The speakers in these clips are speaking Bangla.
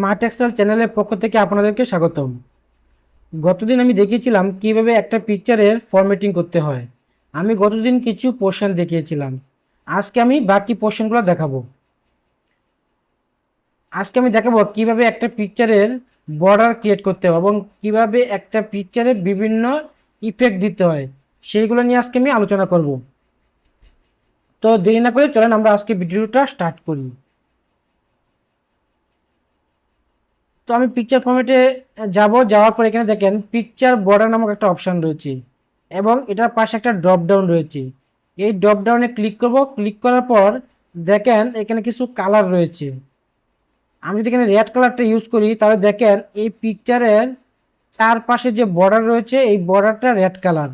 স্মার্ট এক্সেল চ্যানেলের পক্ষ থেকে আপনাদেরকে স্বাগতম। গতদিন আমি দেখিয়েছিলাম কিভাবে একটা পিকচারের ফরম্যাটিং করতে হয়। আমি গতদিন কিছু পোর্শন দেখিয়েছিলাম। আজকে আমি বাকি পোর্শনগুলো দেখাবো। আজকে আমি দেখাবো কিভাবে একটা পিকচারের বর্ডার ক্রিয়েট করতে হয় এবং কিভাবে একটা পিকচারে বিভিন্ন ইফেক্ট দিতে হয়, সেইগুলো নিয়ে আজকে আমি আলোচনা করব। তো দেরি না করে চলেন আমরা আজকে ভিডিওটা স্টার্ট করি। তো আমি পিকচার ফরম্যাটে যাওয়ার পর এখানে দেখেন পিকচার বর্ডার নামক একটা অপশান রয়েছে এবং এটার পাশে একটা ড্রপ ডাউন রয়েছে। এই ড্রপ ডাউনে ক্লিক করব। ক্লিক করার পর দেখেন এখানে কিছু কালার রয়েছে। আমি যদি এখানে রেড কালারটা ইউজ করি তাহলে দেখেন এই পিকচারের চারপাশে যে বর্ডার রয়েছে এই বর্ডারটা রেড কালার।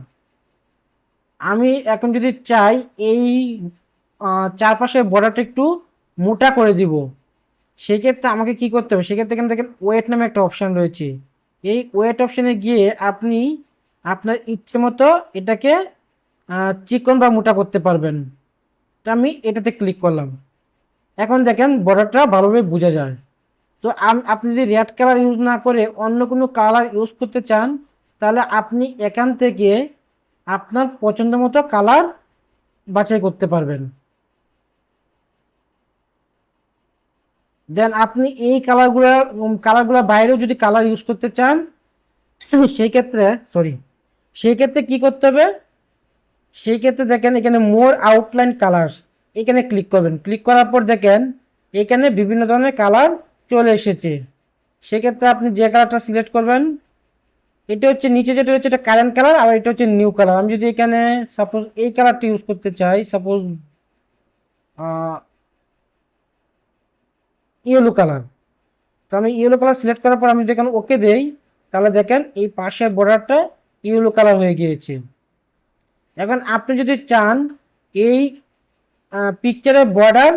আমি এখন যদি চাই এই চারপাশের বর্ডারটা একটু মোটা করে দিব, সেক্ষেত্রে আমাকে কি করতে হবে, সেক্ষেত্রে এখানে দেখেন ওয়েট নামে একটা অপশান রয়েছে। এই ওয়েট অপশানে গিয়ে আপনি আপনার ইচ্ছে মতো এটাকে চিকন বা মোটা করতে পারবেন। তো আমি এটাতে ক্লিক করলাম। এখন দেখেন বর্ডারটা ভালোভাবে বোঝা যায়। তো আপনি যদি রেড কালার ইউজ না করে অন্য কোনো কালার ইউজ করতে চান তাহলে আপনি এখান থেকে আপনার পছন্দ মতো কালার বাছাই করতে পারবেন। দেন আপনি এই কালারগুলোর বাইরেও যদি কালার ইউজ করতে চান সেই ক্ষেত্রে সেই ক্ষেত্রে কি করতে হবে, সেই ক্ষেত্রে দেখেন এখানে মোর আউটলাইন কালার্স, এখানে ক্লিক করবেন। ক্লিক করার পর দেখেন এখানে বিভিন্ন ধরনের কালার চলে এসেছে। সেক্ষেত্রে আপনি যে কালারটা সিলেক্ট করবেন, এটা হচ্ছে নিচে যেটা হচ্ছে এটা কারেন্ট কালার, আর এটা হচ্ছে নিউ কালার। আমি যদি এখানে সাপোজ এই কালারটা ইউজ করতে চাই, সাপোজ ইয়েলো কালার, তো আমি ইয়েলো কালার সিলেক্ট করার পর আমি যদি এখানে ওকে দেই তাহলে দেখেন এই পাশের বর্ডারটা ইয়েলো কালার হয়ে গিয়েছে। এখন আপনি যদি চান এই পিকচারের বর্ডার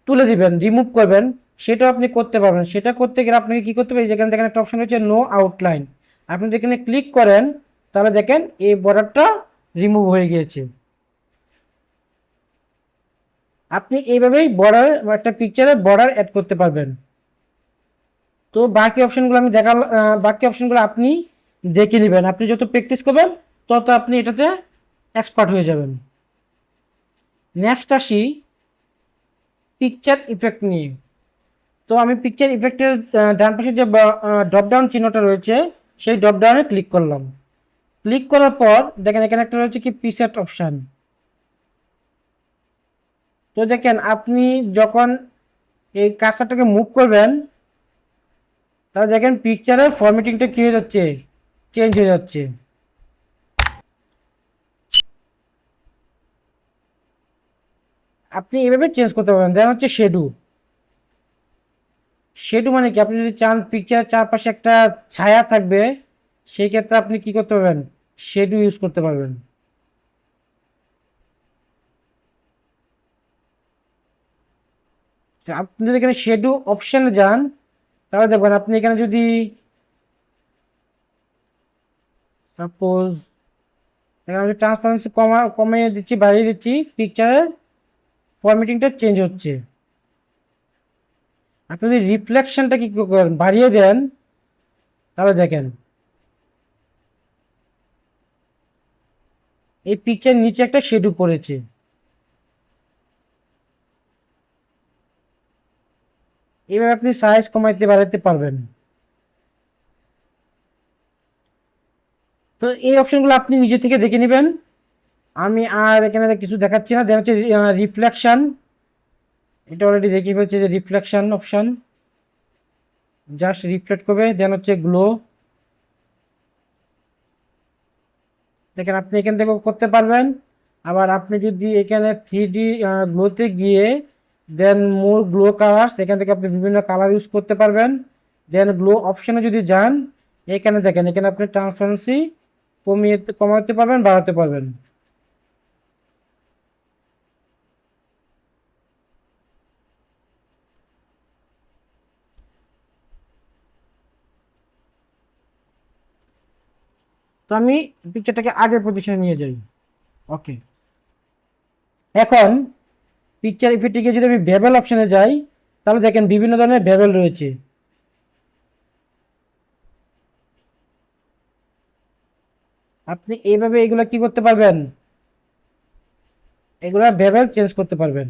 তুলে দিবেন, রিমুভ করবেন, সেটাও আপনি করতে পারবেন। সেটা করতে গেলে আপনাকে কী করতে হবে, যেখানে দেখেন একটা অপশন রয়েছে নো আউটলাইন, আপনি যেখানে ক্লিক করেন তাহলে দেখেন এই বর্ডারটা রিমুভ হয়ে গিয়েছে। আপনি এইভাবেই বর্ডার একটা পিকচারে বর্ডার অ্যাড করতে পারবেন। তো বাকি অপশনগুলো আমি বাকি অপশনগুলো আপনি দেখে নেবেন। আপনি যত প্র্যাকটিস করবেন তত আপনি এটাতে এক্সপার্ট হয়ে যাবেন। নেক্সট আসি পিকচার ইফেক্ট নিয়ে। তো আমি পিকচার ইফেক্টের ডান পাশে যে ড্রপডাউন চিহ্নটা রয়েছে সেই ড্রপডাউনে ক্লিক করলাম। ক্লিক করার পর দেখেন এখানে একটা রয়েছে কি প্রিসেট অপশান। তো দেখেন আপনি যখন এই কার্সারটাকে মুভ করবেন তাহলে দেখেন পিকচারের ফরম্যাটিংটা কী হয়ে যাচ্ছে, চেঞ্জ হয়ে যাচ্ছে। আপনি এভাবে চেঞ্জ করতে পারবেন। দেখেন হচ্ছে শেডু। শেডু মানে কি, আপনি যদি চান পিকচারের চারপাশে একটা ছায়া থাকবে সেই ক্ষেত্রে আপনি কি করতে পারবেন, শেডু ইউজ করতে পারবেন। আপনি যদি এখানে শেডু অপশানে যান তাহলে দেখবেন আপনি এখানে যদি সাপোজ এখানে আমি ট্রান্সপারেন্সি কমিয়ে দিচ্ছি, বাড়িয়ে দিচ্ছি, পিকচারের ফরম্যাটিংটা চেঞ্জ হচ্ছে। আপনি যদি রিফ্লেকশনটা কি করেন, বাড়িয়ে দেন তাহলে দেখেন এই পিকচার নিচে একটা শেডু পড়েছে। এভাবে আপনি সাইজ কমাইতে বাড়াতে পারবেন। তো এই অপশনগুলো আপনি নিজে থেকে দেখে নেবেন। আমি আর এখানে কিছু দেখাচ্ছি না। দেখা হচ্ছে রিফ্লেকশন, এটা অলরেডি দেখিয়ে ফেলছে যে রিফ্লেকশন অপশান, জাস্ট রিফ্লেক্ট করবে। দেন হচ্ছে গ্লো, দেখেন আপনি এখান থেকেও করতে পারবেন। আবার আপনি যদি এখানে 3D গ্লোতে গিয়ে দেন মোর গ্লো কালার্স, এখান থেকে আপনি বিভিন্ন কালার ইউজ করতে পারবেন। দেন গ্লো অপশানে যদি যান এখানে দেখেন এখানে আপনি ট্রান্সপারেন্সি কমাতে পারবেন, বাড়াতে পারবেন। তো আমি পিকচারটাকে আগের পজিশনে নিয়ে যাই। ওকে, এখন পিকচার ইফেক্টে গিয়ে যদি আমি ভেবেল অপশানে যাই তাহলে দেখেন বিভিন্ন ধরনের ভেবেল রয়েছে। আপনি এইভাবে এগুলো কি করতে পারবেন, এগুলা ভেবে চেঞ্জ করতে পারবেন।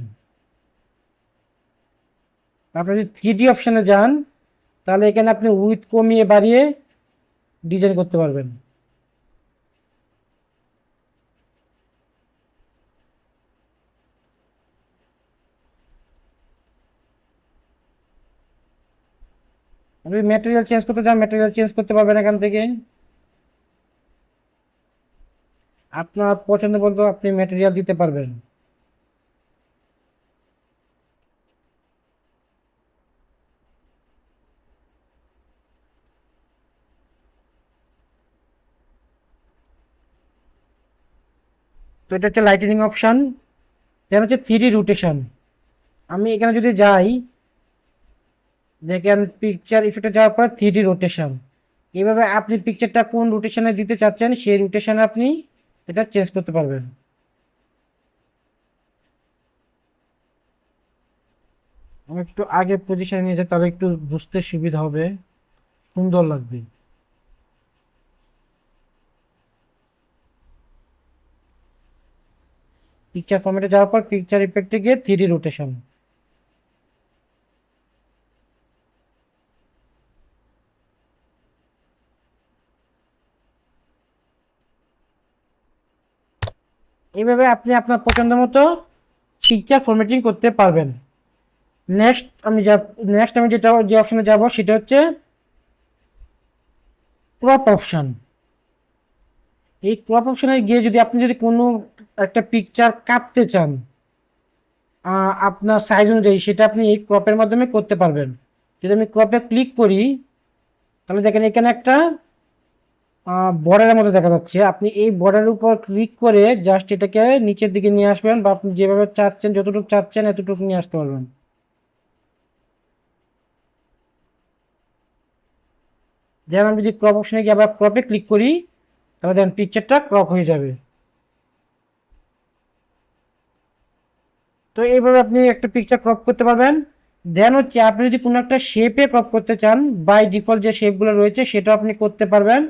আপনি যদি 3D অপশানে যান তাহলে এখানে আপনি উইথ কমিয়ে বাড়িয়ে ডিজাইন করতে পারবেন। আপনি ম্যাটেরিয়াল চেঞ্জ করতে চান, ম্যাটেরিয়াল চেঞ্জ করতে পারবেন এখান থেকে। আপনার পছন্দ মতো আপনি ম্যাটেরিয়াল দিতে পারবেন। তো এটা হচ্ছে লাইটেনিং অপশান। দেন হচ্ছে 3D রোটেশন। আমি এখানে যদি যাই, দেখেন পিকচার ইফেক্টে যাওয়ার পর 3D রোটেশন। এইভাবে আপনি পিকচারটা কোন রোটেশনে দিতে চাচ্ছেন সেই রোটেশনে আপনি এটা চেঞ্জ করতে পারবেন। আমি একটু আগে পজিশনে নিয়ে যাই, তাহলে একটু বুঝতে সুবিধা হবে, সুন্দর লাগবে। পিকচার ফরম্যাটে যাওয়ার পর পিকচার ইফেক্টে গিয়ে 3D রোটেশন। এইভাবে আপনি আপনার পছন্দ মতো পিকচার ফরম্যাটিং করতে পারবেন। নেক্সট আমি যেটা যে অপশনে যাব সেটা হচ্ছে ক্রপ অপশন। এই ক্রপ অপশনে গিয়ে যদি আপনি যদি কোনো একটা পিকচার কাটতে চান আপনার সাইজ অনুযায়ী, সেটা আপনি এই ক্রপের মাধ্যমে করতে পারবেন। যদি আমি ক্রপে ক্লিক করি তাহলে দেখেন এখানে একটা বর্ডারের মতো দেখা যাচ্ছে। আপনি এই বর্ডারের উপর ক্লিক করে জাস্ট এটাকে নিচের দিকে নিয়ে আসবেন, বা আপনি যেভাবে চাচ্ছেন যতটুকু চাচ্ছেন এতটুকু নিয়ে আসতে পারবেন। যেমন আমি যদি ক্রপ অপশনে গিয়ে আবার ক্রপে ক্লিক করি তাহলে দেখেন পিকচারটা ক্রপ হয়ে যাবে। তো এইভাবে আপনি একটা পিকচার ক্রপ করতে পারবেন। দেন হচ্ছে আপনি যদি কোনো একটা শেপে ক্রপ করতে চান, বাই ডিফল্ট যে শেপগুলো রয়েছে সেটা আপনি করতে পারবেন।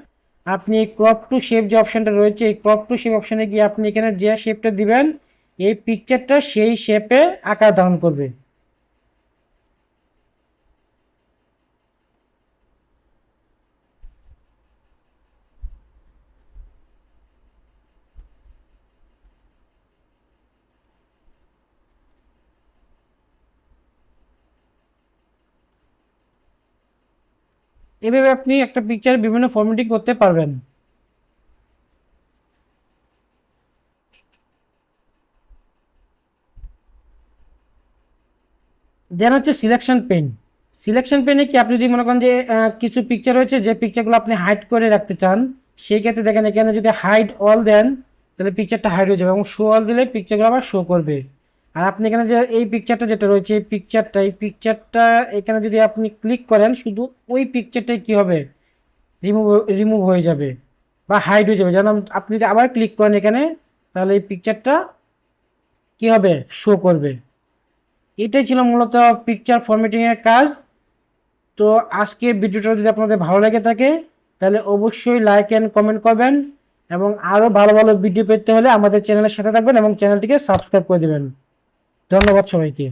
আপনি এই ক্রপ টু শেপ যে অপশানটা রয়েছে, এই ক্রপ টু শেপ অপশানে গিয়ে আপনি এখানে যে শেপটা দিবেন এই পিকচারটা সেই শেপে আকার ধারণ করবে। এভাবে আপনি একটা পিকচার বিভিন্ন ফরম্যাটিং করতে পারবেন। দেন হচ্ছে সিলেকশন পেন। সিলেকশন পেনে কি আপনি যদি মনে করেন যে কিছু পিকচার রয়েছে যে পিকচারগুলো আপনি হাইড করে রাখতে চান, সেই ক্ষেত্রে দেখেন এখানে যদি হাইড অল দেন তাহলে পিকচারটা হাইড হয়ে যাবে, এবং শো অল দিলে পিকচারগুলো আবার শো করবে। আর আপনি এখানে যে এই পিকচারটা যেটা রয়েছে এই পিকচারটা এখানে যদি আপনি ক্লিক করেন শুধু ওই পিকচারটাই কি হবে, রিমুভ রিমুভ হয়ে যাবে বা হাইড হয়ে যাবে। যেমন আপনি যদি আবার ক্লিক করেন এখানে তাহলে এই পিকচারটা কি হবে, শো করবে। এটাই ছিল মূলত পিকচার ফরম্যাটিংয়ের কাজ। তো আজকের ভিডিওটা যদি আপনাদের ভালো লেগে থাকে তাহলে অবশ্যই লাইক অ্যান্ড কমেন্ট করবেন, এবং আরও ভালো ভালো ভিডিও পেতে হলে আমাদের চ্যানেলের সাথে থাকবেন এবং চ্যানেলটিকে সাবস্ক্রাইব করে দেবেন। ধন্যবাদ সবাইকে।